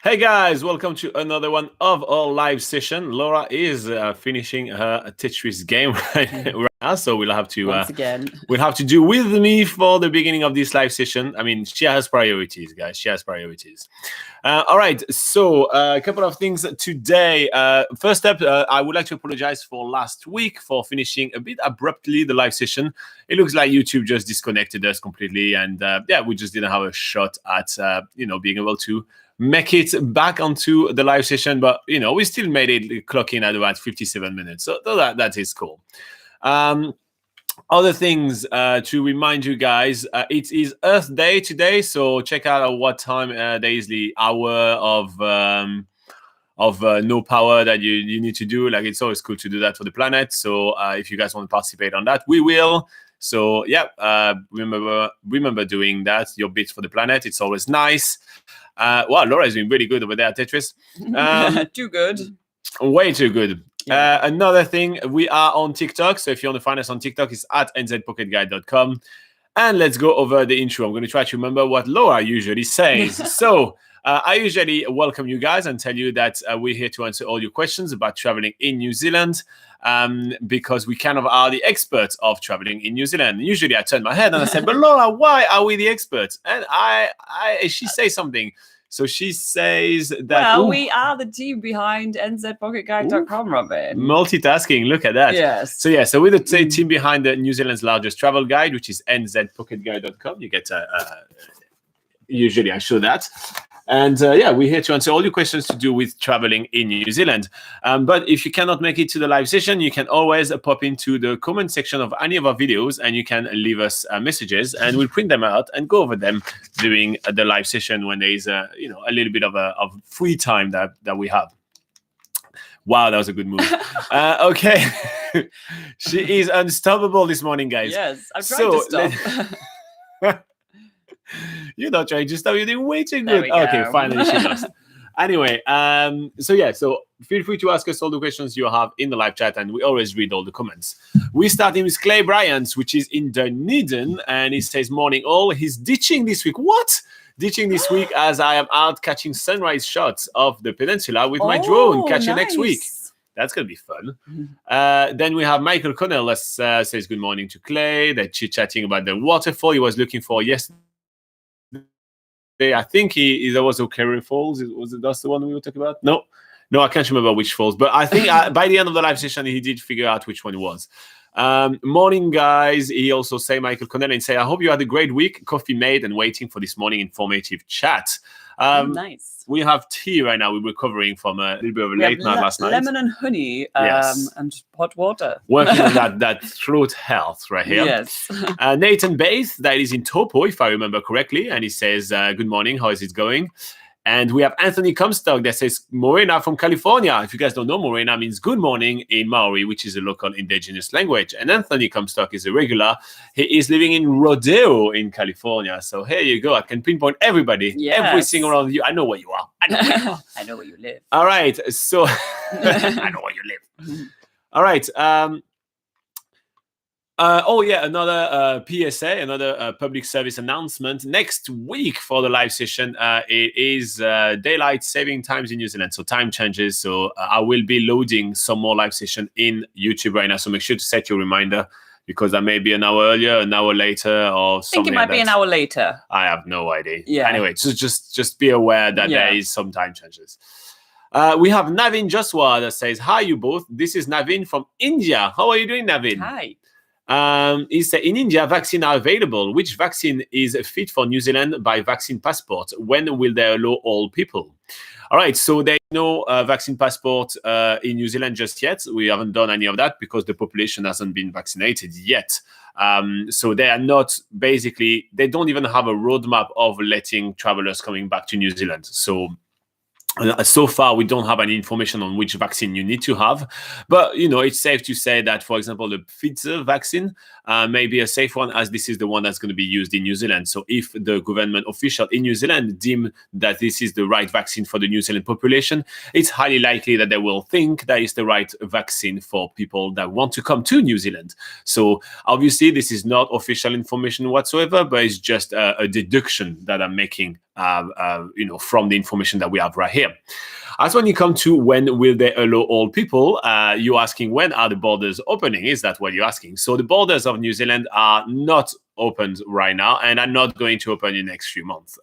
Hey guys, welcome to another one of our live session. Laura is finishing her Tetris game right now, so Once again. we'll have to do with me for the beginning of this live session. I mean, she has priorities, guys. She has priorities. All right, so a couple of things today. First up, I would like to apologize for last week for finishing a bit abruptly the live session. It looks like YouTube just disconnected us completely, and yeah, we just didn't have a shot at being able to make it back onto the live session, but we still made it clock in at about 57 minutes, so that is cool. Other things to remind you guys, it is Earth Day today, so check out at what time there is the hour of no power that you need to do. Like, it's always cool to do that for the planet, so if you guys want to participate on that, we will. So yeah, remember doing that, your bit for the planet. It's always nice. Wow, Laura's doing really good over there at Tetris. Too good. Way too good. Yeah. Another thing, we are on TikTok. So if you want to find us on TikTok, it's at nzpocketguide.com. And let's go over the intro. I'm going to try to remember what Laura usually says. So I usually welcome you guys and tell you that we're here to answer all your questions about traveling in New Zealand, because we kind of are the experts of traveling in New Zealand. Usually I turn my head and I say, but Laura, why are we the experts? And she says something. So she says that... Well, we are the team behind NZPocketGuide.com, Robin. Multitasking, look at that. Yes. So yeah, so we're the team behind the New Zealand's largest travel guide, which is NZPocketGuide.com. You get usually I show that. And yeah, we're here to answer all your questions to do with traveling in New Zealand. But if you cannot make it to the live session, you can always pop into the comment section of any of our videos, and you can leave us messages, and we'll print them out and go over them during the live session when there is a little bit of free time that we have. Wow, that was a good move. Okay. She is unstoppable this morning, guys. Yes, I'm trying to stop. You're not trying to stop. You're doing way too There good. we go. Okay, finally she lost. Anyway, so feel free to ask us all the questions you have in the live chat, and we always read all the comments. We're starting with Clay Bryant, which is in Dunedin, and he says, morning all. He's ditching this week. What? Ditching this week as I am out catching sunrise shots of the peninsula with my drone. Catch you next week. That's going to be fun. Then we have Michael Connell says good morning to Clay. They're chit-chatting about the waterfall he was looking for yesterday. I think there was O'Carroll Falls. That's the one we were talking about? No, I can't remember which falls. But I think by the end of the live session, he did figure out which one it was. Morning, guys. He also say, Michael Connell, and say, I hope you had a great week. Coffee made and waiting for this morning informative chat. Nice. We have tea right now. We're recovering from a little bit of a late night last night. Lemon and honey, yes. And hot water. Working on that throat health right here. Yes. Nathan Baith, that is in Taupo, if I remember correctly. And he says, good morning. How is it going? And we have Anthony Comstock that says, Morena from California. If you guys don't know, Morena means good morning in Maori, which is a local indigenous language. And Anthony Comstock is a regular. He is living in Rodeo in California. So here you go. I can pinpoint everybody, every single one of you. I know where you are. I know where you are. I know where you live. All right. So I know where you live. All right. Another PSA, another public service announcement. Next week for the live session, it is daylight saving times in New Zealand. So time changes. So I will be loading some more live session in YouTube right now. So make sure to set your reminder, because that may be an hour earlier, an hour later, or something. I think it might be an hour later. I have no idea. Yeah. Anyway, so just be aware that there is some time changes. We have Navin Joshua that says, hi, you both. This is Navin from India. How are you doing, Navin? Hi. He said, in India, vaccines are available. Which vaccine is fit for New Zealand by vaccine passport? When will they allow all people? All right, so there is no vaccine passport in New Zealand just yet. We haven't done any of that because the population hasn't been vaccinated yet. So they are not, basically, they don't even have a roadmap of letting travelers coming back to New Zealand. So far, we don't have any information on which vaccine you need to have. But, it's safe to say that, for example, the Pfizer vaccine may be a safe one, as this is the one that's going to be used in New Zealand. So if the government official in New Zealand deem that this is the right vaccine for the New Zealand population, it's highly likely that they will think that is the right vaccine for people that want to come to New Zealand. So obviously, this is not official information whatsoever, but it's just a deduction that I'm making from the information that we have right here. As when you come to when will they allow all people, you're asking when are the borders opening? Is that what you're asking? So the borders of New Zealand are not opened right now and are not going to open in the next few months.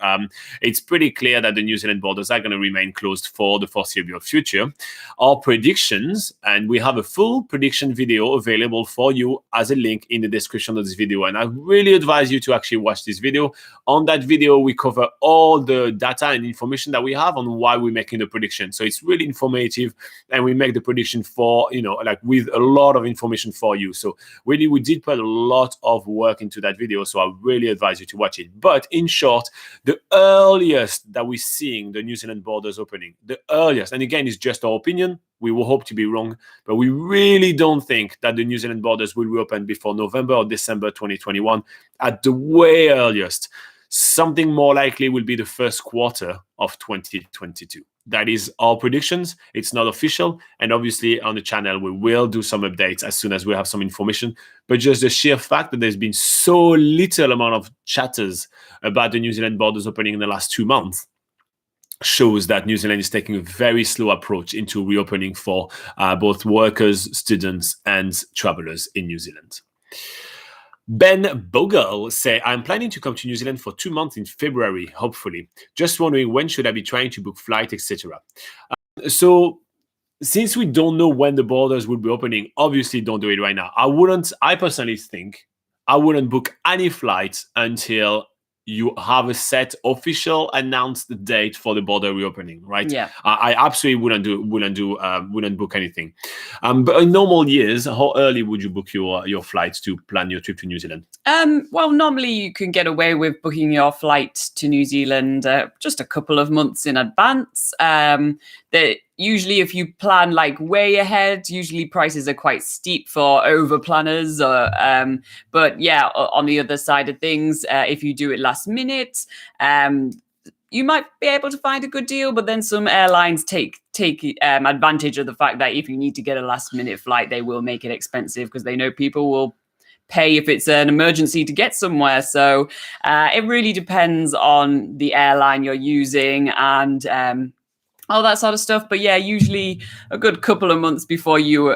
It's pretty clear that the New Zealand borders are going to remain closed for the foreseeable future. Our predictions, and we have a full prediction video available for you as a link in the description of this video. And I really advise you to actually watch this video. On that video, we cover all the data and information that we have on why we're making the prediction. So it's really informative, and we make the prediction for, with a lot of information for you. So really, we did put a lot of work into that video. So I really advise you to watch it. But in short, the earliest that we're seeing the New Zealand borders opening, the earliest, and again, it's just our opinion. We will hope to be wrong, but we really don't think that the New Zealand borders will reopen before November or December 2021 at the way earliest. Something more likely will be the first quarter of 2022. That is our predictions. It's not official. And obviously on the channel, we will do some updates as soon as we have some information. But just the sheer fact that there's been so little amount of chatters about the New Zealand borders opening in the last 2 months shows that New Zealand is taking a very slow approach into reopening for both workers, students, and travelers in New Zealand. Ben Bogle say, I'm planning to come to New Zealand for 2 months in February, hopefully. Just wondering when should I be trying to book flight, etc. So since we don't know when the borders will be opening, obviously don't do it right now. I personally think I wouldn't book any flights until you have a set official announced date for the border reopening, right? Yeah. I absolutely wouldn't book anything. But in normal years, how early would you book your flights to plan your trip to New Zealand? Well, normally you can get away with booking your flight to New Zealand just a couple of months in advance. Usually if you plan like way ahead, usually prices are quite steep for over planners. But yeah, on the other side of things, if you do it last minute, you might be able to find a good deal, but then some airlines take advantage of the fact that if you need to get a last minute flight, they will make it expensive because they know people will pay if it's an emergency to get somewhere. So it really depends on the airline you're using and all that sort of stuff. But yeah, usually a good couple of months before you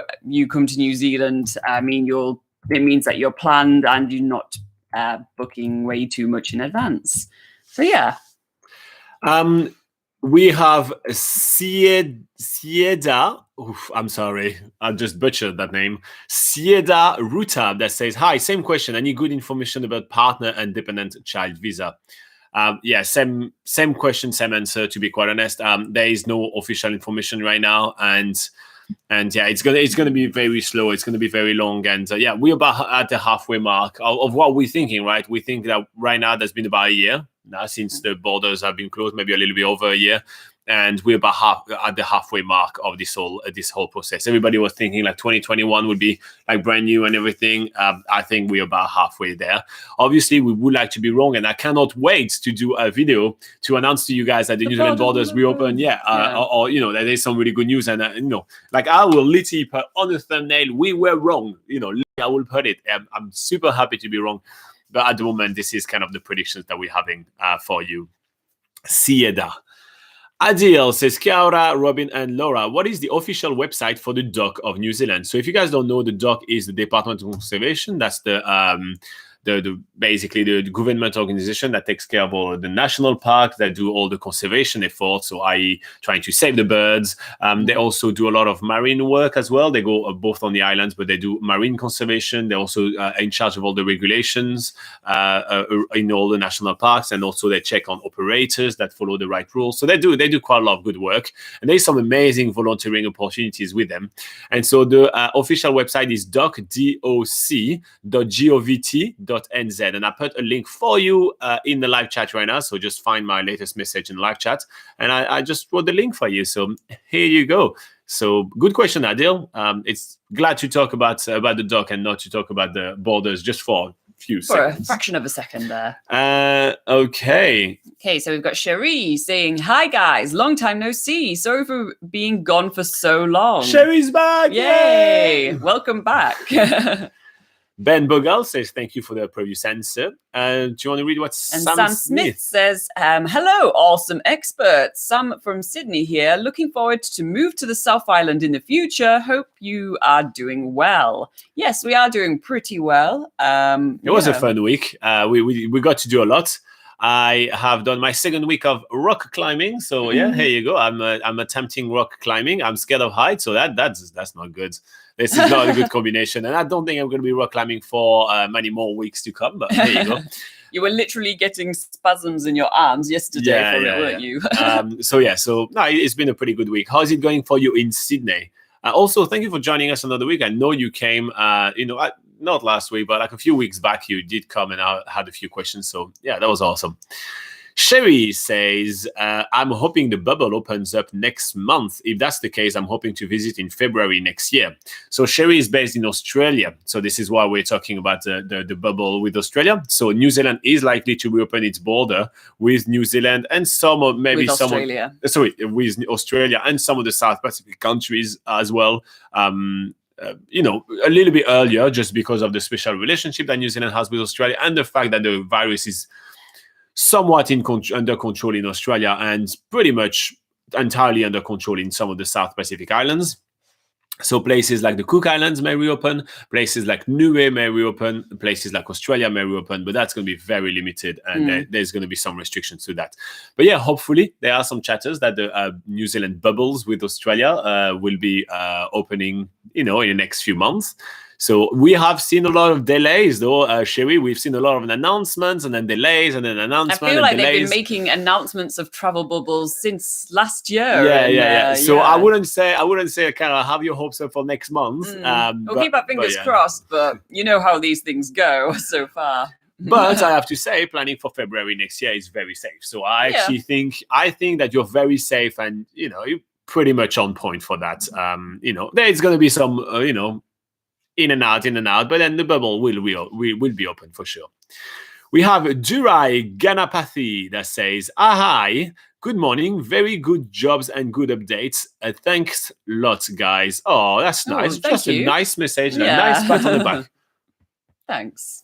come to New Zealand, it means that you're planned and you're not booking way too much in advance. So yeah. We have Sieda. I'm sorry, I just butchered that name. Sieda Ruta that says, hi, same question. Any good information about partner and dependent child visa? Yeah, same question, same answer, to be quite honest. There is no official information right now. And yeah, it's gonna be very slow. It's gonna be very long. And yeah, we're about at the halfway mark of what we're thinking, right? We think that right now there's been about a year now since the borders have been closed, maybe a little bit over a year. And we're about at the halfway mark of this whole process. Everybody was thinking like 2021 would be like brand new and everything. I think we're about halfway there. Obviously, we would like to be wrong, and I cannot wait to do a video to announce to you guys that the New Zealand borders reopen. Or that there's some really good news, and like I will literally put on the thumbnail, we were wrong. I will put it. I'm super happy to be wrong, but at the moment, this is kind of the predictions that we're having for you. Sieda. Adil says, Kia ora, Robin and Laura, what is the official website for the DOC of New Zealand? So if you guys don't know, the DOC is the Department of Conservation. That's basically the government organization that takes care of all the national parks, that do all the conservation efforts, so i.e. trying to save the birds. They also do a lot of marine work as well. They go both on the islands, but they do marine conservation. They're also in charge of all the regulations in all the national parks, and also they check on operators that follow the right rules. So they do quite a lot of good work, and there's some amazing volunteering opportunities with them. And so the official website is doc.govt.nz, and I put a link for you in the live chat right now. So just find my latest message in the live chat, and I just wrote the link for you. So here you go. So good question, Adil. It's glad to talk about the DOC and not to talk about the borders just for a few seconds. For a fraction of a second there. Okay. Okay, so we've got Cherie saying, hi guys, long time no see. Sorry for being gone for so long. Cherie's back. Yay! Welcome back. Ben Bogal says, thank you for the previous answer. Do you want to read what And Sam Smith says, hello, awesome experts. Sam from Sydney here. Looking forward to move to the South Island in the future. Hope you are doing well. Yes, we are doing pretty well. It was a fun week. We got to do a lot. I have done my second week of rock climbing. So yeah, here you go. I'm attempting rock climbing. I'm scared of heights, so that's not good. This is not a good combination, and I don't think I'm going to be rock climbing for many more weeks to come. But there you go. You were literally getting spasms in your arms yesterday from it, weren't you? So no, it's been a pretty good week. How's it going for you in Sydney? Also, thank you for joining us another week. I know you came, not last week, but like a few weeks back, you did come and I had a few questions. So yeah, that was awesome. Sherry says, I'm hoping the bubble opens up next month. If that's the case, I'm hoping to visit in February next year. So Sherry is based in Australia. So this is why we're talking about the bubble with Australia. So New Zealand is likely to reopen its border with New Zealand and with Australia and some of the South Pacific countries as well. A little bit earlier, just because of the special relationship that New Zealand has with Australia and the fact that the virus is somewhat under control in Australia and pretty much entirely under control in some of the South Pacific islands. So places like the Cook Islands may reopen, places like Niue may reopen, places like Australia may reopen, but that's going to be very limited and there's going to be some restrictions to that. But yeah, hopefully there are some chatters that the New Zealand bubbles with Australia will be opening, in the next few months. So we have seen a lot of delays, though, Sherry. We've seen a lot of announcements and then delays and then announcements. I feel like they've been making announcements of travel bubbles since last year. Yeah. So I wouldn't say, kind of have your hopes up for next month. We'll keep our fingers crossed, but you know how these things go so far. But I have to say, planning for February next year is very safe. So I think that you're very safe, and you're pretty much on point for that. There's going to be some, in and out, but then the bubble will be open for sure. We have Durai Ganapathy that says, hi, good morning, very good jobs and good updates. Thanks lots, guys. Oh, that's nice. Just a nice message, a nice pat on the back. Thanks.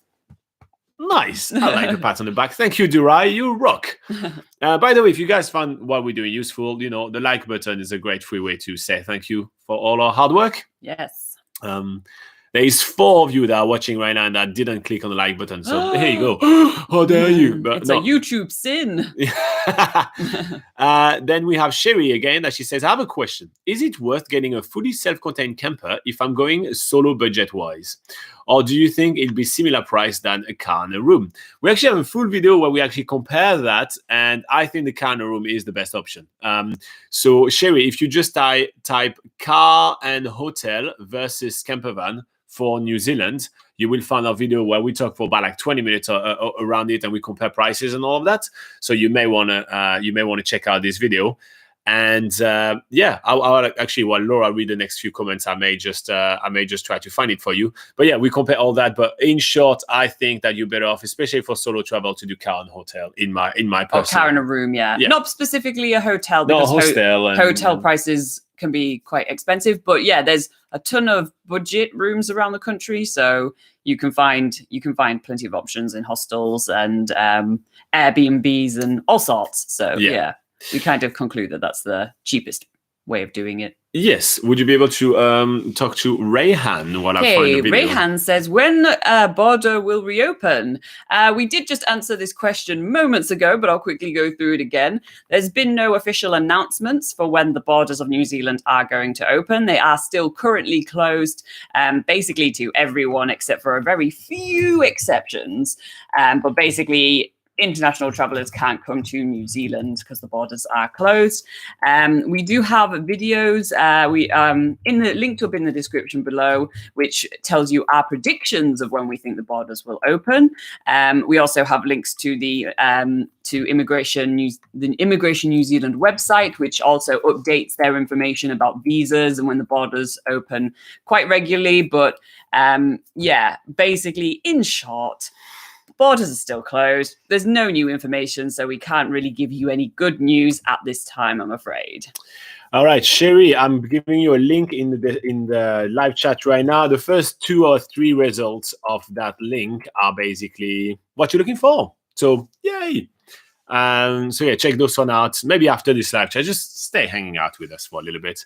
Nice. I like the pat on the back. Thank you, Durai. You rock. By the way, if you guys found what we're doing useful, the like button is a great free way to say thank you for all our hard work. Yes. There is 4 of you that are watching right now and that didn't click on the like button. So here you go. How dare you? But it's a YouTube sin. Then we have Sherry again that she says, I have a question. Is it worth getting a fully self-contained camper if I'm going solo budget-wise? Or do you think it'll be similar price than a car and a room? We actually have a full video where we actually compare that, and I think the car and a room is the best option. So Sherry, if you just type car and hotel versus camper van for New Zealand, you will find our video where we talk for about like 20 minutes around it, and we compare prices and all of that. So you may want to check out this video. And I'll actually, while Laura read the next few comments, I may just try to find it for you. But yeah, we compare all that. But in short, I think that you're better off, especially for solo travel, to do car and hotel in my personal. Car and a room, yeah. Not specifically a hotel, because hotel prices can be quite expensive. But yeah, there's a ton of budget rooms around the country, so you can find plenty of options in hostels and Airbnbs and all sorts. So yeah. We kind of conclude that that's the cheapest way of doing it. Yes. Would you be able to talk to Rayhan while I find the video? Rayhan says, when border will reopen? We did just answer this question moments ago, but I'll quickly go through it again. There's been no official announcements for when the borders of New Zealand are going to open. They are still currently closed, basically to everyone except for a very few exceptions. But basically, international travelers can't come to New Zealand because the borders are closed. We do have videos linked up in the description below, which tells you our predictions of when we think the borders will open. We also have links to the Immigration New Zealand website, which also updates their information about visas and when the borders open quite regularly. But basically, in short, borders are still closed. There's no new information, so we can't really give you any good news at this time, I'm afraid. All right, Sherry, I'm giving you a link in the live chat right now. The first 2 or 3 results of that link are basically what you're looking for. So yay! So yeah, check those one out. Maybe after this live chat, just stay hanging out with us for a little bit.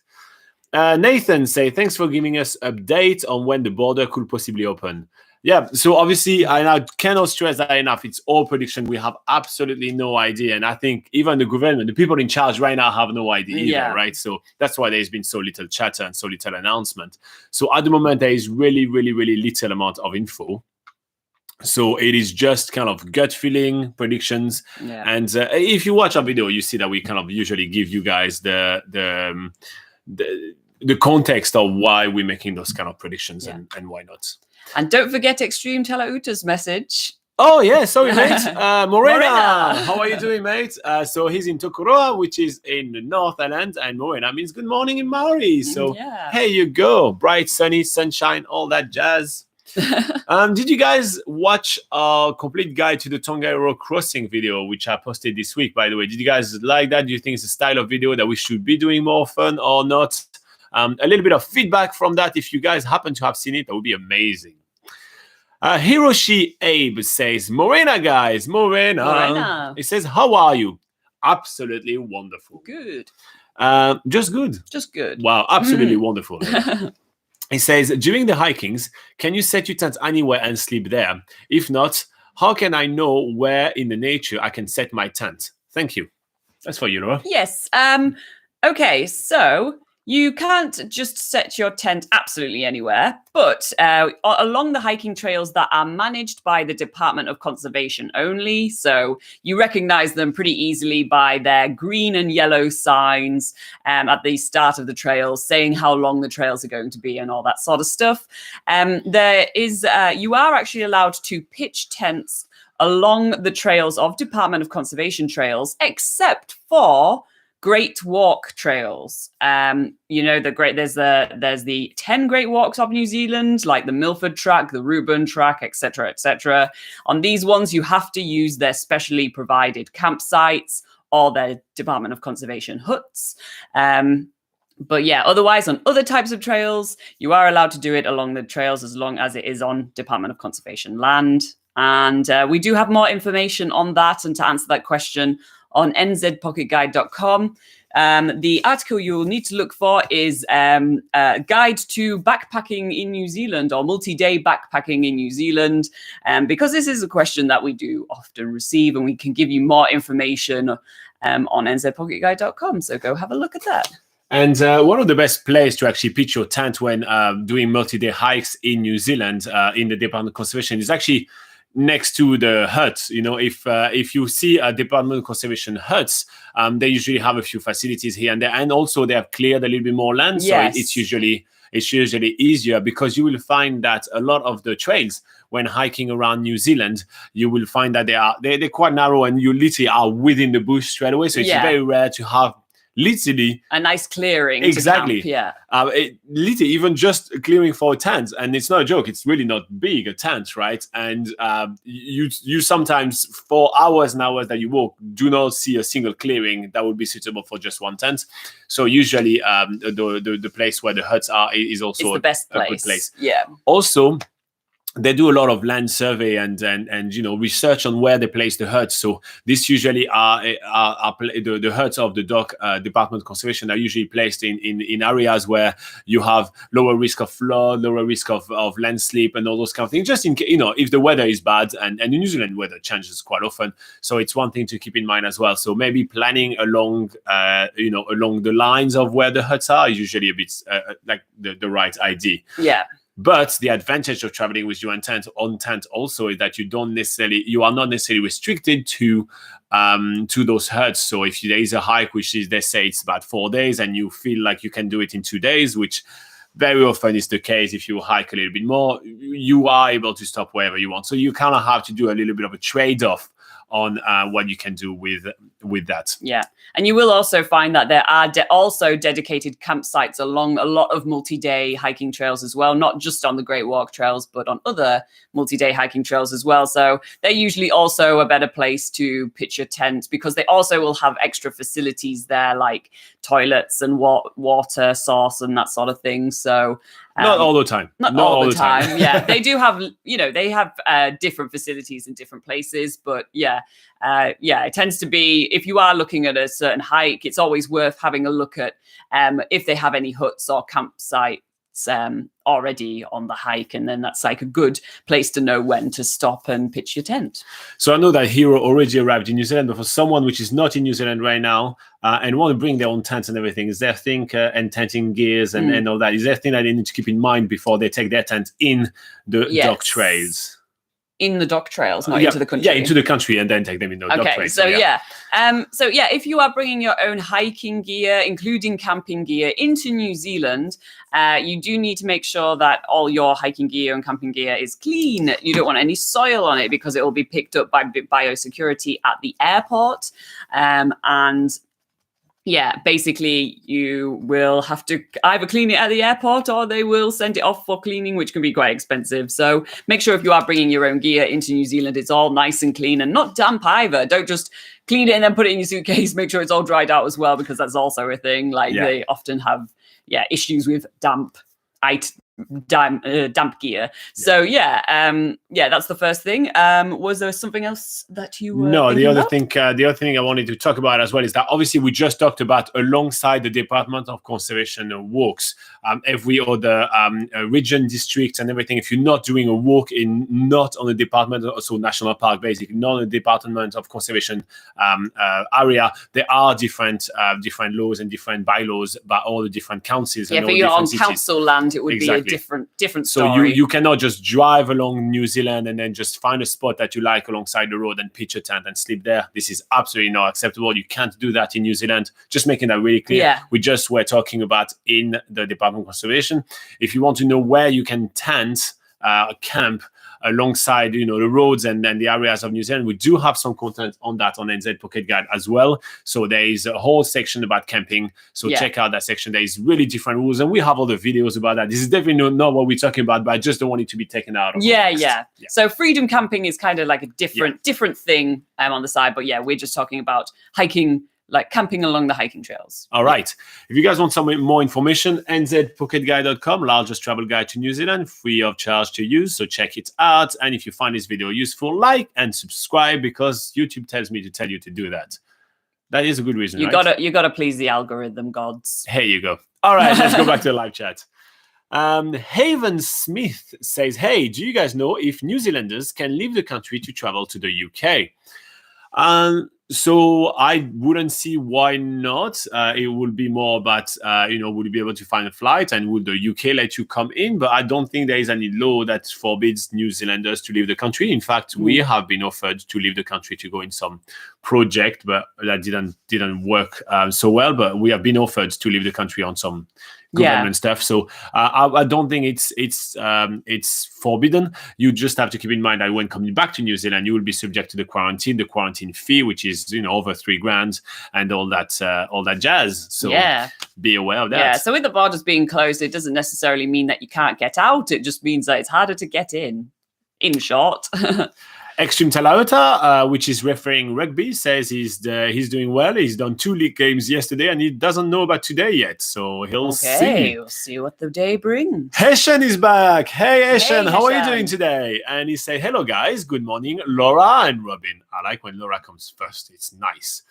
Nathan say thanks for giving us update on when the border could possibly open. Yeah, so obviously I cannot stress that enough. It's all prediction. We have absolutely no idea, and I think even the government, the people in charge right now, have no idea either, right? So that's why there's been so little chatter and so little announcement. So at the moment, there is really, really, really little amount of info. So it is just kind of gut feeling predictions. And if you watch our video, you see that we kind of usually give you guys the context of why we're making those kind of predictions and why not. And don't forget Extreme Talauta's message. Oh, yeah, sorry, mate. Morena, how are you doing, mate? So he's in Tokoroa, which is in the North Island, and Morena means good morning in Maori. So here you go. Bright, sunny, sunshine, all that jazz. Did you guys watch our complete guide to the Tongariro crossing video, which I posted this week, by the way? Did you guys like that? Do you think it's a style of video that we should be doing more often or not? A little bit of feedback from that. If you guys happen to have seen it, that would be amazing. Hiroshi Abe says, Morena, guys, Morena. He says, how are you? Absolutely wonderful. Good. Just good. Just good. Wow, absolutely wonderful. He says, during the hikings, can you set your tent anywhere and sleep there? If not, how can I know where in the nature I can set my tent? Thank you. That's for you, Laura. Yes. Okay, so you can't just set your tent absolutely anywhere, but along the hiking trails that are managed by the Department of Conservation only. So you recognize them pretty easily by their green and yellow signs at the start of the trails, saying how long the trails are going to be and all that sort of stuff. You are actually allowed to pitch tents along the trails of Department of Conservation trails, except for Great Walk trails. There's the 10 Great Walks of New Zealand, like the Milford Track, the Reuben Track, etc., etc. On these ones, you have to use their specially provided campsites or their Department of Conservation huts. But yeah, otherwise on other types of trails, you are allowed to do it along the trails as long as it is on Department of Conservation land. And we do have more information on that and to answer that question on nzpocketguide.com. The article you'll need to look for is Guide to Backpacking in New Zealand or Multi-Day Backpacking in New Zealand, because this is a question that we do often receive and we can give you more information on nzpocketguide.com. So go have a look at that. And one of the best places to actually pitch your tent when doing multi-day hikes in New Zealand in the Department of Conservation is actually next to the huts. If you see a Department of Conservation huts, they usually have a few facilities here and there, and also they have cleared a little bit more land. Yes. So it's usually easier, because you will find that a lot of the trails when hiking around New Zealand, you will find that they're quite narrow and you literally are within the bush straight away. So it's very rare to have literally a nice clearing. Exactly. To camp, literally even just clearing for a tent, and it's not a joke. It's really not big, a tent, right? And you sometimes for hours and hours that you walk do not see a single clearing that would be suitable for just one tent. So usually the place where the huts are is also the best place. A good place. Yeah. Also, they do a lot of land survey and research on where they place the huts. So this usually are the huts of the Department of Conservation are usually placed in areas where you have lower risk of flood, lower risk of landslip and all those kind of things. Just in case, if the weather is bad, and the New Zealand weather changes quite often, so it's one thing to keep in mind as well. So maybe planning along the lines of where the huts are is usually a bit like the right idea. Yeah. But the advantage of traveling with your tent also is that you are not necessarily restricted to those huts. So if there is a hike, which is, they say it's about 4 days, and you feel like you can do it in 2 days, which very often is the case. If you hike a little bit more, you are able to stop wherever you want. So you kind of have to do a little bit of a trade-off on what you can do with with that. Yeah. And you will also find that there are also dedicated campsites along a lot of multi-day hiking trails as well, not just on the Great Walk trails, but on other multi-day hiking trails as well. So they're usually also a better place to pitch your tent, because they also will have extra facilities there, like toilets and water source and that sort of thing. So not all the time. Not all the time. Yeah, they do have, they have different facilities in different places, but it tends to be, if you are looking at a certain hike, it's always worth having a look at if they have any huts or campsites already on the hike, and then that's like a good place to know when to stop and pitch your tent. So I know that Hero already arrived in New Zealand, but for someone which is not in New Zealand right now and want to bring their own tents and everything, is there thing and tenting gears and all that? Is there thing that they need to keep in mind before they take their tent in the dock trails? In the dock trails, not into the country. Yeah, into the country, and then take them in the dock trails. So if you are bringing your own hiking gear, including camping gear, into New Zealand, you do need to make sure that all your hiking gear and camping gear is clean. You don't want any soil on it, because it will be picked up by biosecurity at the airport. Basically, you will have to either clean it at the airport, or they will send it off for cleaning, which can be quite expensive. So make sure if you are bringing your own gear into New Zealand, it's all nice and clean and not damp either. Don't just clean it and then put it in your suitcase. Make sure it's all dried out as well, because that's also a thing. They often have issues with damp gear. So that's the first thing. Was there something else that you were the other thing I wanted to talk about as well is that obviously we just talked about, alongside the Department of Conservation walks, every other region, district and everything, if you're not doing a walk not on the department, also national park, basically not on the Department of Conservation area, there are different laws and different bylaws by all the different councils. If you're on council land, it would be a different story. So you cannot just drive along New Zealand and then just find a spot that you like alongside the road and pitch a tent and sleep there. This is absolutely not acceptable. You can't do that in New Zealand. Just making that really clear. Yeah. We just were talking about in the Department of Conservation. If you want to know where you can tent, camp alongside the roads and the areas of New Zealand, we do have some content on that on NZ Pocket Guide as well. So there is a whole section about camping, so check out that section. There is really different rules, and we have all the videos about that. This is definitely not what we're talking about, but I just don't want it to be taken out of context. So freedom camping is kind of like a different thing on the side, but we're just talking about hiking, like camping along the hiking trails. All right. If you guys want some more information, nzpocketguide.com, largest travel guide to New Zealand, free of charge to use. So check it out. And if you find this video useful, like and subscribe, because YouTube tells me to tell you to do that. That is a good reason, you gotta please the algorithm gods. Here you go. All right, let's go back to the live chat. Haven Smith says, hey, do you guys know if New Zealanders can leave the country to travel to the UK? So I wouldn't see why not. It would be more about, would you be able to find a flight, and would the UK let you come in? But I don't think there is any law that forbids New Zealanders to leave the country. In fact, we have been offered to leave the country to go in some project, but that didn't work so well. But we have been offered to leave the country on some government stuff. So I don't think it's forbidden. You just have to keep in mind that when coming back to New Zealand, you will be subject to the quarantine fee, which is over $3,000 and all that jazz. So be aware of that. Yeah. So with the borders being closed, it doesn't necessarily mean that you can't get out. It just means that it's harder to get in short. Extreme Talauta, which is referring rugby, says he's doing well. He's done 2 league games yesterday, and he doesn't know about today yet. So he'll see. We'll see what the day brings. Heshen is back. Hey, Heshen, how are you doing today? And he said, hello, guys. Good morning, Laura and Robin. I like when Laura comes first. It's nice.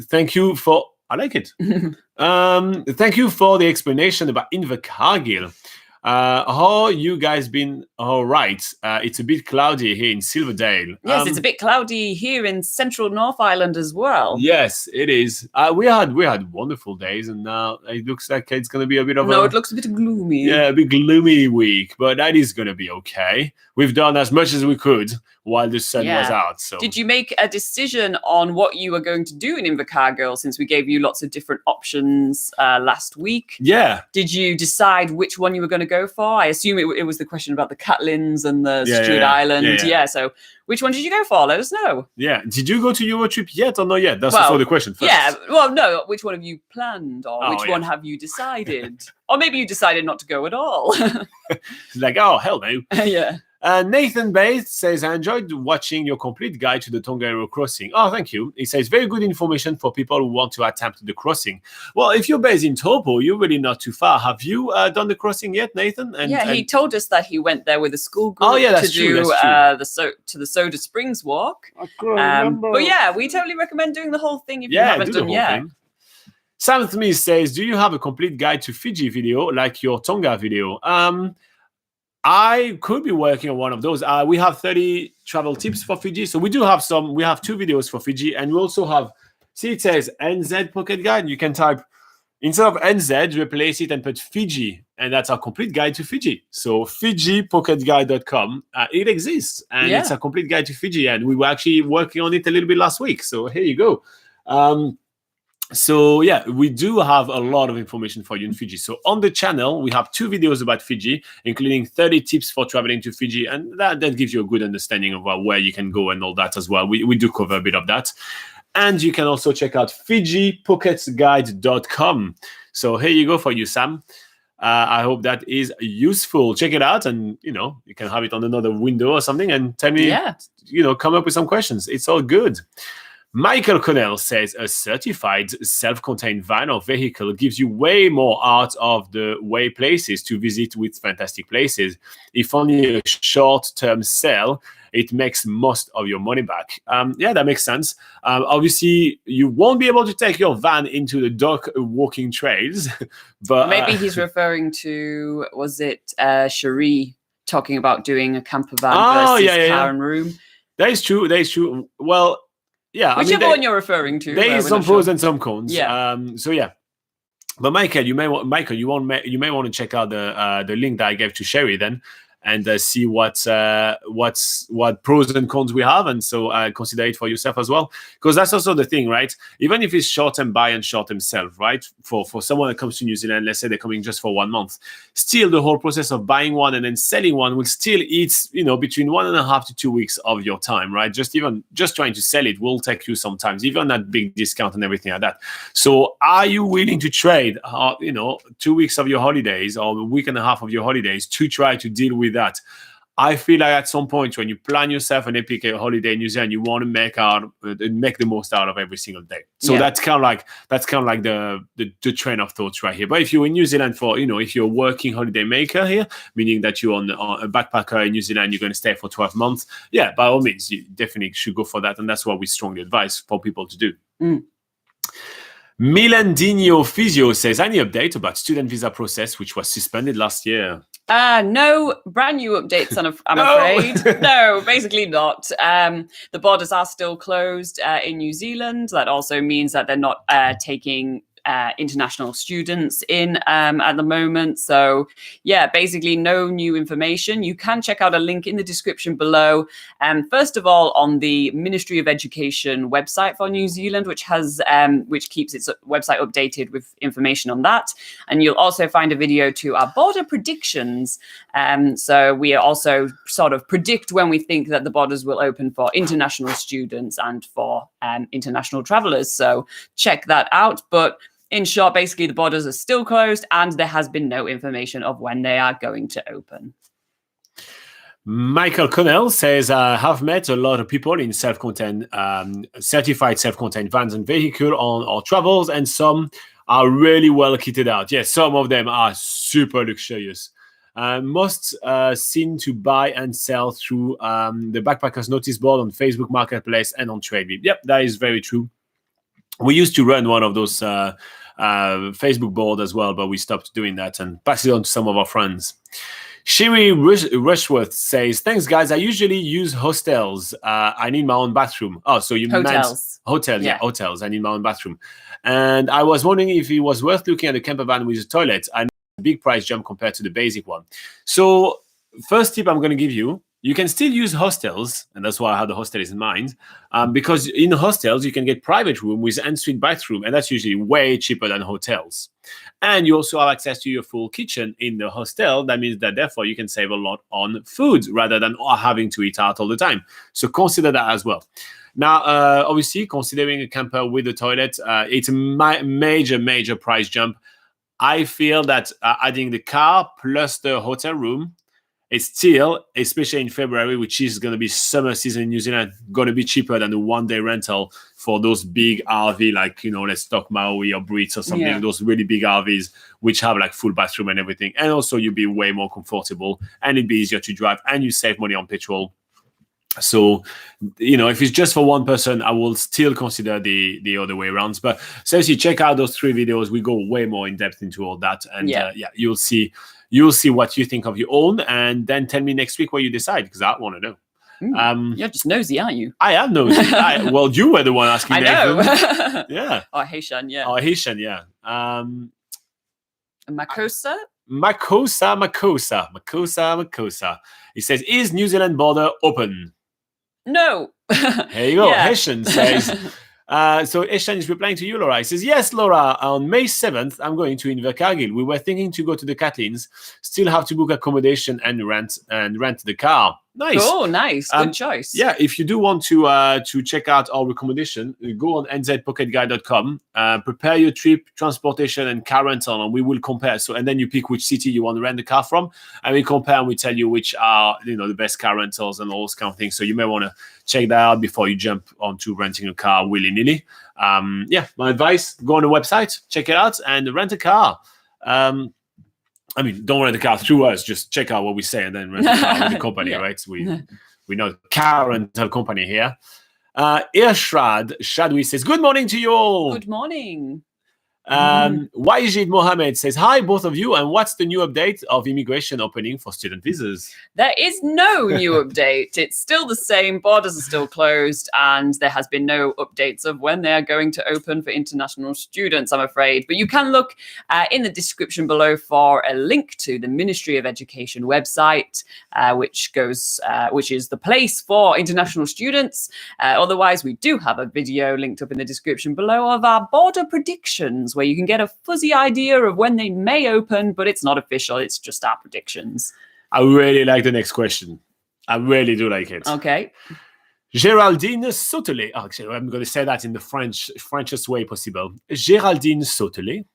Thank you for... I like it. Thank you for the explanation about Invercargill. How you guys been? All right. It's a bit cloudy here in Silverdale. Yes, it's a bit cloudy here in central North Island as well. Yes, it is. We had wonderful days, and now it looks like it's going to be a bit of it looks a bit gloomy. Yeah, a bit gloomy week, but that is going to be okay. We've done as much as we could while the sun was out. So did you make a decision on what you were going to do in Invercargill, since we gave you lots of different options last week? Yeah. Did you decide which one you were going to go for? I assume it was the question about the Catlins and the Stewart Island. Yeah. So which one did you go for? Let us know. Yeah. Did you go to Eurotrip yet or not yet? That's also the question first. Yeah. Well, no. Which one have you planned, or which one have you decided? Or maybe you decided not to go at all. Like, oh, hell no. Yeah. Nathan Bates says, I enjoyed watching your complete guide to the Tongariro crossing. Oh, thank you. He says, very good information for people who want to attempt the crossing. Well, if you're based in Taupo, you're really not too far. Have you done the crossing yet, Nathan? He told us that he went there with a school group to do the Soda Springs walk. I can't remember. But yeah, we totally recommend doing the whole thing if you haven't done yet. Sam Smith says, do you have a complete guide to Fiji video like your Tonga video? I could be working on one of those. We have 30 travel tips for Fiji. So we do have some. We have 2 videos for Fiji. And we also have, see, it says NZ Pocket Guide. You can type, instead of NZ, replace it and put Fiji. And that's our complete guide to Fiji. So FijiPocketGuide.com. It exists. And it's a complete guide to Fiji. And we were actually working on it a little bit last week. So here you go. So yeah, we do have a lot of information for you in Fiji. So on the channel, we have 2 videos about Fiji, including 30 tips for traveling to Fiji. And that gives you a good understanding of where you can go and all that as well. We do cover a bit of that. And you can also check out FijiPocketGuide.com. So here you go for you, Sam. I hope that is useful. Check it out, and you can have it on another window or something and tell me, come up with some questions. It's all good. Michael Connell says a certified self-contained van or vehicle gives you way more out of the way places to visit with fantastic places. If only a short-term sale, it makes most of your money back. That makes sense. Obviously, you won't be able to take your van into the dark walking trails. But maybe he's referring to, was it Cherie talking about doing a camper van versus car and room? That is true. Well, yeah, whichever one you're referring to. There is some pros and some cons. Yeah. But Michael, you may want to check out the link that I gave to Sherry then, and see what pros and cons we have, and so consider it for yourself as well, because that's also the thing, right? Even if it's short-term buy and short-term sell, right? For someone that comes to New Zealand, let's say they're coming just for 1 month, still the whole process of buying one and then selling one will still eat, between 1.5 to 2 weeks of your time, right? Just trying to sell it will take you sometimes, even at big discount and everything like that. So are you willing to trade, 2 weeks of your holidays or a week and a half of your holidays to try to deal with that? I feel like at some point when you plan yourself an epic holiday in New Zealand, you want to make the most out of every single day. So that's kind of like the train of thoughts right here. But if you're in New Zealand for, if you're a working holiday maker here, meaning that you're on a backpacker in New Zealand, you're going to stay for 12 months. Yeah, by all means, you definitely should go for that. And that's what we strongly advise for people to do. Milandino Physio says, any update about student visa process, which was suspended last year? No brand new updates, I'm afraid. No, basically not. The borders are still closed in New Zealand. That also means that they're not taking international students in at the moment. So yeah, basically no new information. You can check out a link in the description below. First of all, on the Ministry of Education website for New Zealand, which keeps its website updated with information on that. And you'll also find a video to our border predictions. So we also sort of predict when we think that the borders will open for international students and for international travelers. So check that out. But in short, basically, the borders are still closed and there has been no information of when they are going to open. Michael Connell says, I have met a lot of people in self-contained, certified self-contained vans and vehicle on our travels, and some are really well kitted out. Yes, some of them are super luxurious. Most seem to buy and sell through the Backpackers Notice Board on Facebook Marketplace and on TradeBit. Yep, that is very true. We used to run one of those Facebook board as well, but we stopped doing that and passed it on to some of our friends. Sherry Rushworth says, thanks, guys. I usually use hostels. I need my own bathroom. Oh, so you meant hotels. Yeah, hotels. I need my own bathroom. And I was wondering if it was worth looking at a camper van with a toilet. I know a big price jump compared to the basic one. So first tip I'm going to give you, you can still use hostels, and that's why I had the hostels in mind, because in hostels you can get private room with ensuite bathroom, and that's usually way cheaper than hotels. And you also have access to your full kitchen in the hostel. That means that therefore you can save a lot on food rather than having to eat out all the time. So consider that as well. Now, obviously, considering a camper with a toilet, it's a major price jump. I feel that adding the car plus the hotel room, it's still, especially in February, which is going to be summer season in New Zealand, going to be cheaper than the one-day rental for those big RV, like, let's talk Maui or Brits or something, those really big RVs, which have like full bathroom and everything. And also you'll be way more comfortable and it'd be easier to drive and you save money on petrol. So, if it's just for one person, I will still consider the other way around. But seriously, check out those 3 videos. We go way more in depth into all that. And you'll see what you think of your own. And then tell me next week what you decide, because I want to know. You're just nosy, aren't you? I am nosy. Well, you were the one asking. I know. Yeah. Oh, Haitian, yeah. Oh, Haitian, yeah. Makosa? Makosa. It says, is New Zealand border open? No. There you go. Haitian says. So Haitian is replying to you, Laura. He says, yes, Laura, on May 7th, I'm going to Invercargill. We were thinking to go to the Catlins, still have to book accommodation and rent the car. Nice. Oh, nice. Good choice. Yeah, if you do want to check out our recommendation, go on nzpocketguide.com, prepare your trip, transportation, and car rental, and we will compare. So, and then you pick which city you want to rent the car from, and we compare and we tell you which are the best car rentals and all those kind of things. So you may want to check that out before you jump onto renting a car willy-nilly. My advice: go on the website, check it out, and rent a car. Don't rent a car through us. Just check out what we say and then rent a car with the company, right? We know car rental company here. Shadwi says, good morning to you all. Good morning. Wajid Mohammed says, hi, both of you. And what's the new update of immigration opening for student visas? There is no new update. It's still the same. Borders are still closed. And there has been no updates of when they are going to open for international students, I'm afraid. But you can look in the description below for a link to the Ministry of Education website, which is the place for international students. Otherwise, we do have a video linked up in the description below of our border predictions, where you can get a fuzzy idea of when they may open, but it's not official. It's just our predictions. I really like the next question. I really do like it. Okay. Geraldine Sautelet. Actually, I'm going to say that in the Frenchest way possible. Geraldine Sautelet.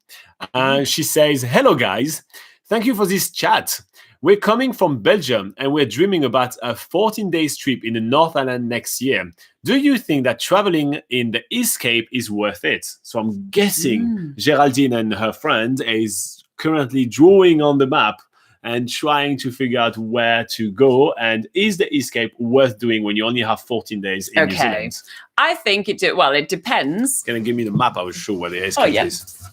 She says, hello, guys. Thank you for this chat. We're coming from Belgium and we're dreaming about a 14-day trip in the North Island next year. Do you think that traveling in the East Cape is worth it? So I'm guessing Geraldine and her friend is currently drawing on the map and trying to figure out where to go. And is the East Cape worth doing when you only have 14 days in New Zealand? I think it depends. Can you give me the map? I will show where the East Cape is.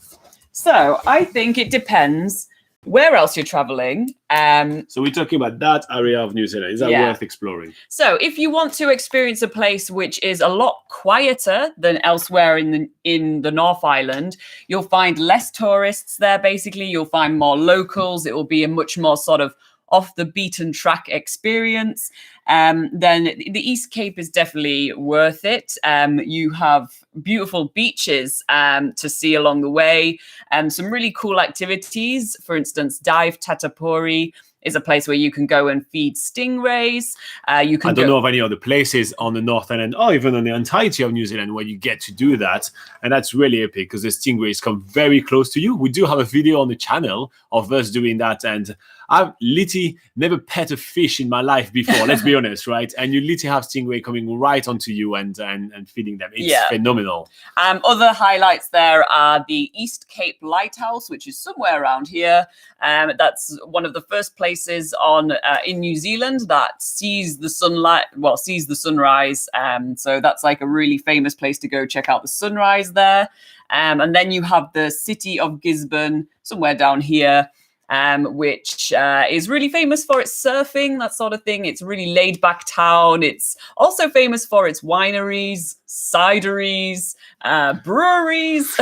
So I think it depends where else you're traveling. So we're talking about that area of New Zealand. Is that worth exploring? So if you want to experience a place which is a lot quieter than elsewhere in the North Island, you'll find less tourists there. Basically, you'll find more locals. It will be a much more sort of off the beaten track experience. Then the East Cape is definitely worth it. You have beautiful beaches to see along the way, and some really cool activities. For instance, Dive Tatapori is a place where you can go and feed stingrays. I don't know of any other places on the North Island or even on the entirety of New Zealand where you get to do that. And that's really epic because the stingrays come very close to you. We do have a video on the channel of us doing that. And I've literally never pet a fish in my life before, let's be honest, right? And you literally have stingray coming right onto you and feeding them. It's phenomenal. Other highlights there are the East Cape Lighthouse, which is somewhere around here. That's one of the first places in New Zealand that sees the sunrise. So that's like a really famous place to go check out the sunrise there. And then you have the city of Gisborne, somewhere down here, which is really famous for its surfing, that sort of thing. It's a really laid back town. It's also famous for its wineries, cideries, breweries.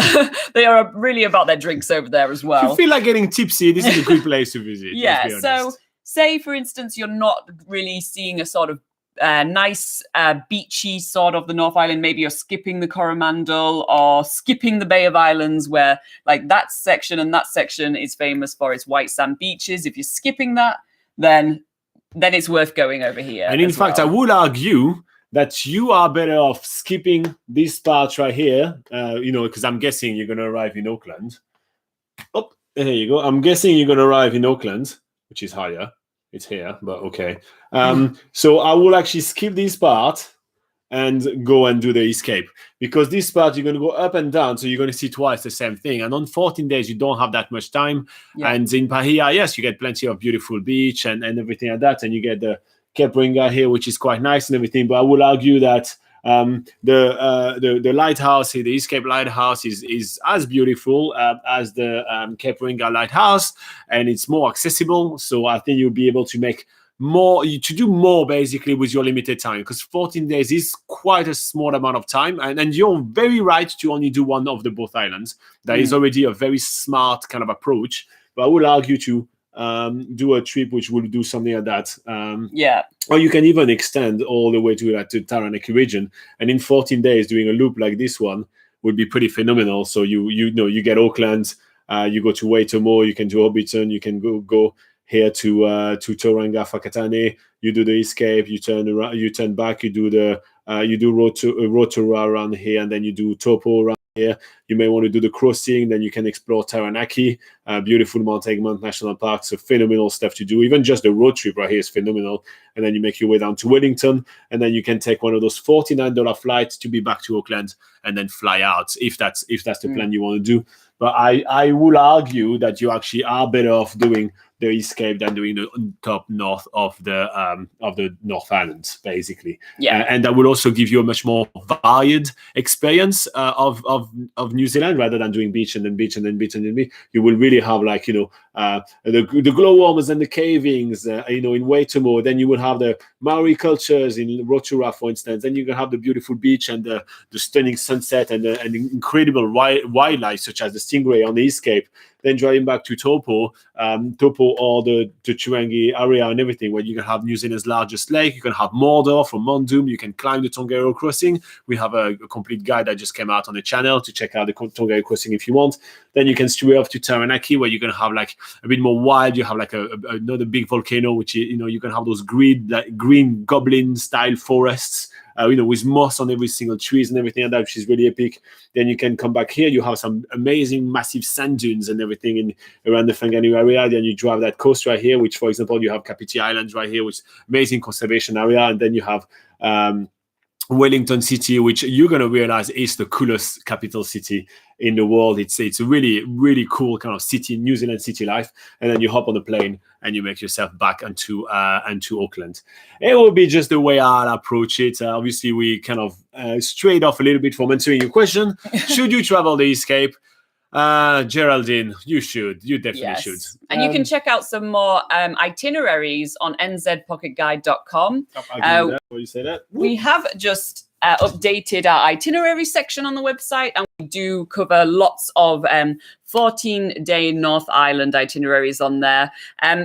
They are really about their drinks over there as well. If you feel like getting tipsy, this is a good place to visit. Yeah, so say, for instance, you're not really seeing a sort of nice beachy sort of the North Island, maybe you're skipping the Coromandel or skipping the Bay of Islands, where like that section and that section is famous for its white sand beaches. If you're skipping that, then it's worth going over here. And in fact, I would argue that you are better off skipping this part right here, because I'm guessing you're going to arrive in Auckland. Oh, there you go. I'm guessing you're going to arrive in Auckland, which is higher. It's here, but okay. So I will actually skip this part and go and do the escape, because this part you're going to go up and down, so you're going to see twice the same thing. And on 14 days, you don't have that much time. Yeah. And in Bahia, yes, you get plenty of beautiful beach and everything like that, and you get the Cape Ringa here, which is quite nice and everything. But I will argue that the lighthouse here, the Escape Lighthouse, is as beautiful as the Cape Ringa Lighthouse, and it's more accessible. So I think you'll be able to make to do more basically with your limited time, because 14 days is quite a small amount of time, and you're very right to only do one of the both islands. That is already a very smart kind of approach. But I would argue to do a trip which will do something like that. Or you can even extend all the way to Taranaki region, and in 14 days doing a loop like this one would be pretty phenomenal. So you get Auckland, you go to Waitomo, you can do Hobbiton, you can go here to Tauranga, Whakatane. You do the escape, you turn around, you turn back, you do Rotorua around here, and then you do Topo around here. You may want to do the crossing, then you can explore Taranaki, beautiful Mount Egmont National Park. So phenomenal stuff to do. Even just the road trip right here is phenomenal. And then you make your way down to Wellington, and then you can take one of those $49 flights to be back to Auckland, and then fly out if that's the plan you want to do. But I will argue that you actually are better off doing the escape than doing the top north of the North Island, basically. And that will also give you a much more varied experience of New Zealand, rather than doing beach and then beach and then beach and then beach. You will really have the glowworms and the cavings, in Waitomo. Then you will have the Maori cultures in Rotorua, for instance. Then you can have the beautiful beach and the stunning sunset and the incredible wildlife, such as the stingray on the escape. Then driving back to Topo or the Turangi area and everything, where you can have New Zealand's largest lake. You can have Mordor from Mondum. You can climb the Tongariro Crossing. We have a complete guide that just came out on the channel to check out the Tongariro Crossing if you want. Then you can stray off to Taranaki, where you're going to have a bit more wild. You have another big volcano, which you can have those green goblin style forests. With moss on every single trees and everything like that, which is really epic. Then you can come back here. You have some amazing massive sand dunes and everything around the Whanganui area. Then you drive that coast right here, which, for example, you have Kapiti Islands right here, which is amazing conservation area. And then you have Wellington City, which you're going to realize is the coolest capital city in the world. It's a really, really cool kind of city, New Zealand city life. And then you hop on the plane and you make yourself back onto Auckland. It will be just the way I'll approach it. Obviously, we kind of strayed off a little bit from answering your question. Should you travel the escape? Geraldine, you should. You definitely should. And you can check out some more itineraries on nzpocketguide.com. You say that. We have just updated our itinerary section on the website, and we do cover lots of 14-day North Island itineraries on there.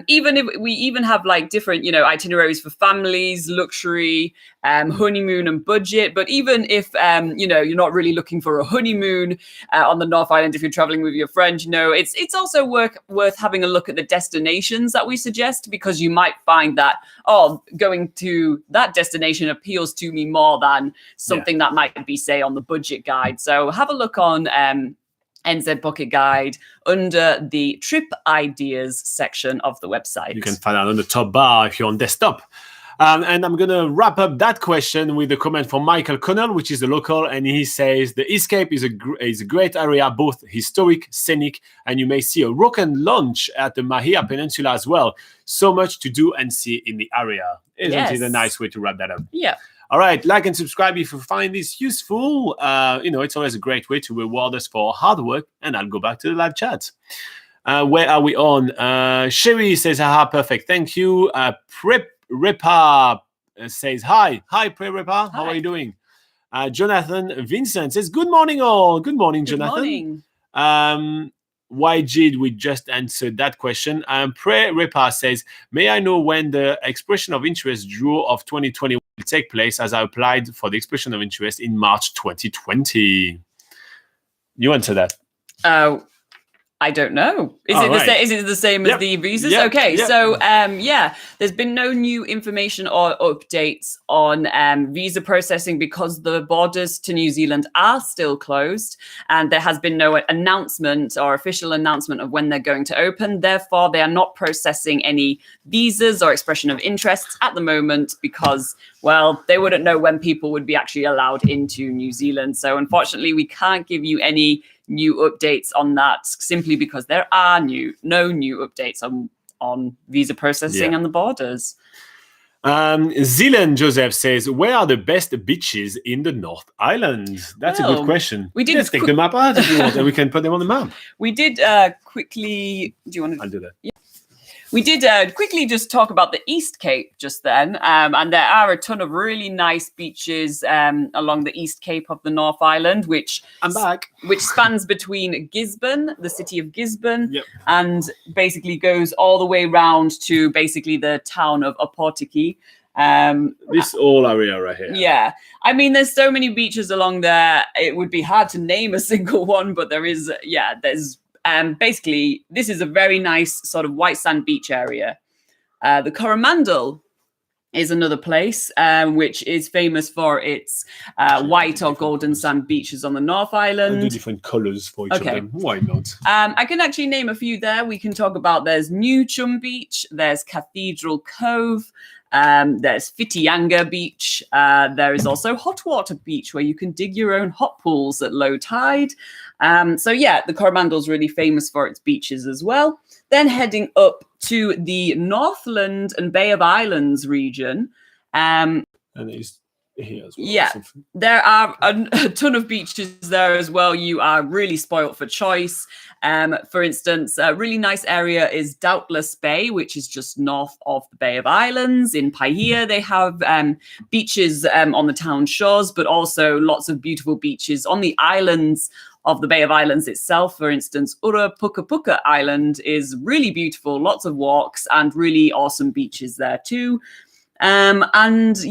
Even if we even have different, itineraries for families, luxury, honeymoon and budget. But even if, you're not really looking for a honeymoon on the North Island, if you're traveling with your friends, it's also worth having a look at the destinations that we suggest, because you might find that, going to that destination appeals to me more than something that might be, say, on the budget guide. So have a look on NZ Pocket Guide under the Trip Ideas section of the website. You can find that on the top bar if you're on desktop. And I'm going to wrap up that question with a comment from Michael Connell, which is a local, and he says, the escape is a great area, both historic, scenic, and you may see a rock and launch at the Mahia Peninsula as well. So much to do and see in the area. Isn't it a nice way to wrap that up? Yeah. All right, like and subscribe if you find this useful. It's always a great way to reward us for our hard work, and I'll go back to the live chat. Where are we on? Sherry says, haha, perfect, thank you. Prep Repa says, hi. Hi, Prep Repa, how are you doing? Jonathan Vincent says, good morning all. Good morning, Jonathan. Good morning. YG, we just answered that question. Pre Repa says, may I know when the expression of interest draw of 2020 will take place, as I applied for the expression of interest in March 2020? You answer that. I don't know. Is it the same as the visas? Yep. Okay, Yep. so there's been no new information or updates on visa processing because the borders to New Zealand are still closed, and there has been no announcement or official announcement of when they're going to open. Therefore, they are not processing any visas or expression of interests at the moment because, well, they wouldn't know when people would be actually allowed into New Zealand. So unfortunately, we can't give you any new updates on that, simply because there are no new updates on visa processing and the borders. Zealand Joseph says, where are the best beaches in the North Island? That's a good question. Let's take the map out if you want, and we can put them on the map. We did quickly. Do you want to? I'll do that. Yeah. We did quickly just talk about the East Cape just then, and there are a ton of really nice beaches along the East Cape of the North Island, which spans between Gisborne, the city of Gisborne, and basically goes all the way round to basically the town of Opotiki. This whole area right here. Yeah, I mean, there's so many beaches along there. It would be hard to name a single one, but there's. Basically, this is a very nice sort of white sand beach area. The Coromandel is another place which is famous for its white or golden sand beaches on the North Island. I'll do different colors for each of them. Why not? I can actually name a few there. We can talk about, there's New Chum Beach, there's Cathedral Cove, there's Whitianga Beach. There is also Hot Water Beach, where you can dig your own hot pools at low tide. The Coromandel is really famous for its beaches as well. Then heading up to the Northland and Bay of Islands region. And it's here as well. Yeah, there are a ton of beaches there as well. You are really spoilt for choice. For instance, a really nice area is Doubtless Bay, which is just north of the Bay of Islands. In Paihia, they have beaches on the town shores, but also lots of beautiful beaches on the islands of the Bay of Islands itself. For instance, Ura Puka Puka Island is really beautiful, lots of walks and really awesome beaches there too. Loads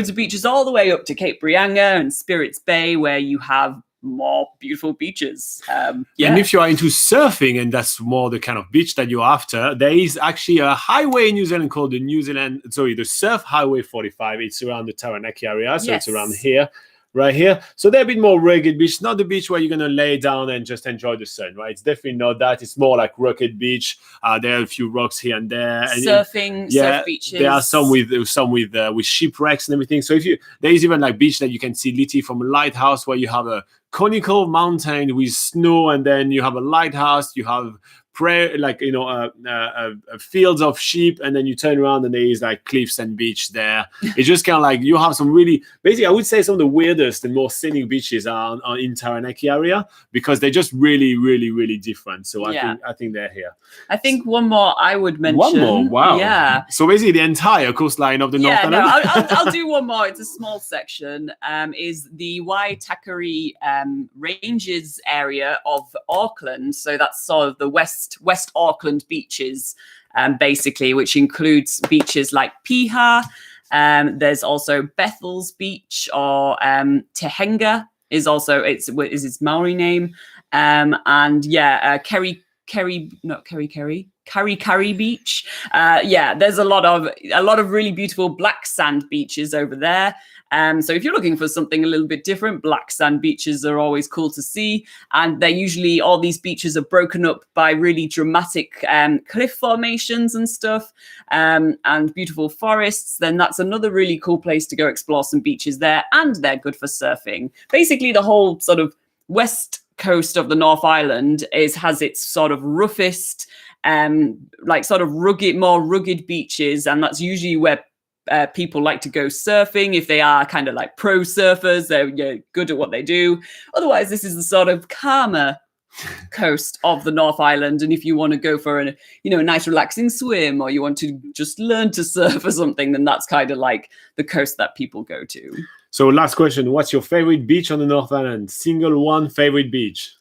of beaches all the way up to Cape Brianga and Spirits Bay, where you have more beautiful beaches. And if you are into surfing and that's more the kind of beach that you're after, there is actually a highway in New Zealand called the Surf Highway 45. It's around the Taranaki area, so it's around here. Right here. So they're a bit more rugged beach, not the beach where you're going to lay down and just enjoy the sun, right? It's definitely not that. It's more like rugged beach. There are a few rocks here and there. And surf beaches. There are some with shipwrecks and everything. So there is even like beach that you can see literally from a lighthouse, where you have a conical mountain with snow, and then you have a lighthouse, you have fields of sheep, and then you turn around and there is like cliffs and beach there. It's just kind of like you have some really, basically I would say some of the weirdest and more scenic beaches are in Taranaki area, because they're just really, really, really different. So I think they're here. I think one more I would mention. One more, wow. Yeah. So basically the entire coastline of the North Island. I'll do one more. It's a small section. Is the Waitakere Ranges area of Auckland. So that's sort of the West Auckland beaches, basically, which includes beaches like Piha. There's also Bethel's Beach, or Tehenga is also its Maori name. Kari Beach. There's a lot of really beautiful black sand beaches over there. So if you're looking for something a little bit different, black sand beaches are always cool to see. And they're usually, all these beaches are broken up by really dramatic cliff formations and stuff, and beautiful forests. Then that's another really cool place to go explore some beaches there. And they're good for surfing. Basically, the whole sort of west coast of the North Island has its sort of roughest, more rugged beaches. And that's usually where people like to go surfing. If they are kind of like pro surfers, they're good at what they do. Otherwise, this is the sort of calmer coast of the North Island. And if you want to go for a nice relaxing swim, or you want to just learn to surf or something, then that's kind of like the coast that people go to. So last question, what's your favorite beach on the North Island? Single one favorite beach?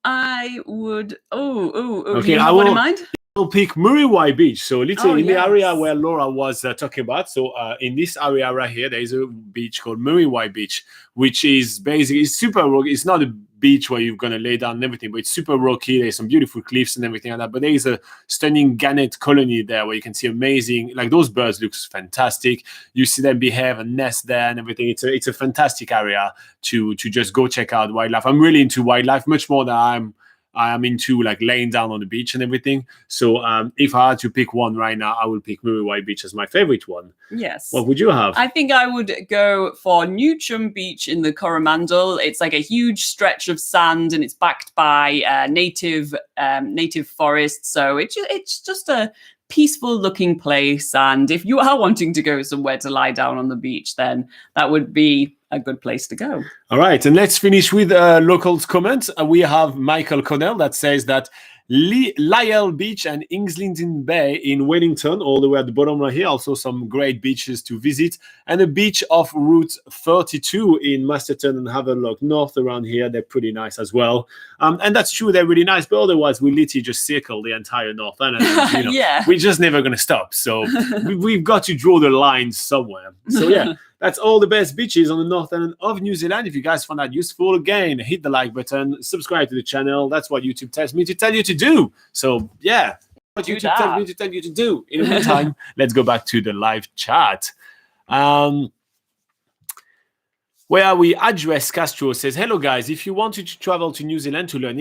I would. Do Okay, you have one in mind? I'll pick Muriwai Beach. So literally in the area yes. where Laura was talking about. So in this area right here, there is a beach called Muriwai Beach, which is basically it's super rocky. It's not a beach where you're gonna lay down and everything, but it's super rocky. There's some beautiful cliffs and everything like that. But there is a stunning gannet colony there where you can see amazing, like those birds looks fantastic. You see them behave and nest there and everything. It's a fantastic area to just go check out wildlife. I'm really into wildlife much more than I am into like laying down on the beach and everything. So if I had to pick one right now, I would pick Muriwai Beach as my favorite one. Yes. What would you have? I think I would go for New Chum Beach in the Coromandel. It's like a huge stretch of sand, and it's backed by native forest. So it's just a peaceful looking place. And if you are wanting to go somewhere to lie down on the beach, then that would be a good place to go. All right, and let's finish with locals' comments. We have Michael Connell that says that Lyell Beach and Islington Bay in Wellington, all the way at the bottom right here, also some great beaches to visit, and a beach off Route 32 in Masterton and Havelock North around here. They're pretty nice as well. And that's true, they're really nice, but otherwise we literally just circle the entire North Island. And, yeah. We're just never going to stop. So we've got to draw the line somewhere. So yeah. That's all the best beaches on the North Island of New Zealand. If you guys found that useful, again, hit the like button, subscribe to the channel. That's what YouTube tells me to tell you to do. So, yeah, what YouTube tells me to tell you to do. In the meantime, let's go back to the live chat. Where are we? Address Castro says, hello, guys. If you wanted to travel to New Zealand to learn English,